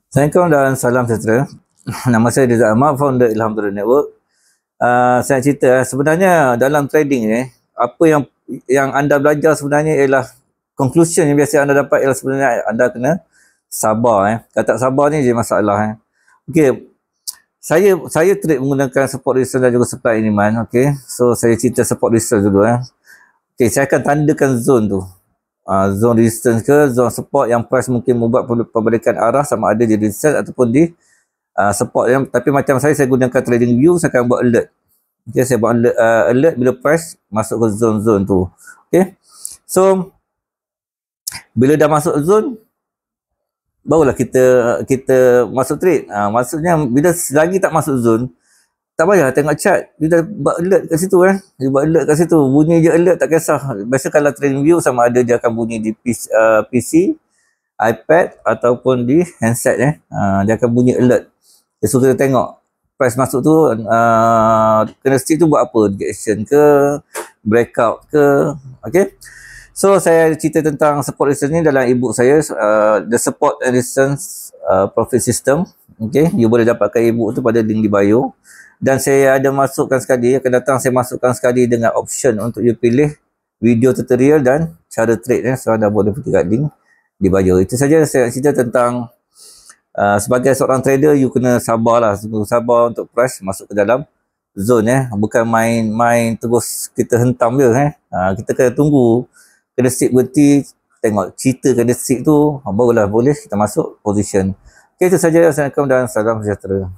Assalamualaikum dan salam sejahtera. Nama saya Rizal Ahmad, founder Ilham Turun Network. Saya cerita sebenarnya dalam trading ni, apa yang anda belajar sebenarnya ialah conclusion yang biasa anda dapat ialah sebenarnya anda kena sabar. Kata sabar ni je masalah. Okey, saya trade menggunakan support resistance dan juga supply demand. Okey, so saya cerita support resistance dulu. Okey, saya akan tandakan zone tu. Zone resistance ke zone support yang price mungkin membuat perbalikan arah sama ada di resistance ataupun di support tapi macam saya gunakan trading view, saya akan buat alert. Okay, saya buat alert bila price masuk ke zone-zone tu. Okay, so bila dah masuk zone barulah kita masuk trade. Maksudnya bila selagi tak masuk zone, tak payah tengok chart, dia dah buat alert kat situ dia buat alert kat situ, bunyi je alert, tak kisah. Biasa kalau trading view sama ada dia akan bunyi di PC, iPad ataupun di handset dia akan bunyi alert. So kita tengok price masuk tu, candlestick tu buat apa, reaction ke, breakout ke. Okay, so saya cerita tentang support resistance ni dalam ebook saya, The Support and Resistance Profit System. Okay, you boleh dapatkan ebook tu pada link di bio. Dan saya ada masukkan sekali, akan datang saya masukkan sekali dengan option untuk you pilih video tutorial dan cara trade. So anda boleh pergi kat link di bio. Itu saja saya cerita tentang sebagai seorang trader, you kena sabarlah, sabar untuk price masuk ke dalam zone. Bukan main terus kita hentam je. Kita kena tunggu candlestick berhenti, tengok cerita candlestick tu, barulah boleh kita masuk position. Okay, itu saja. Assalamualaikum dan salam sejahtera.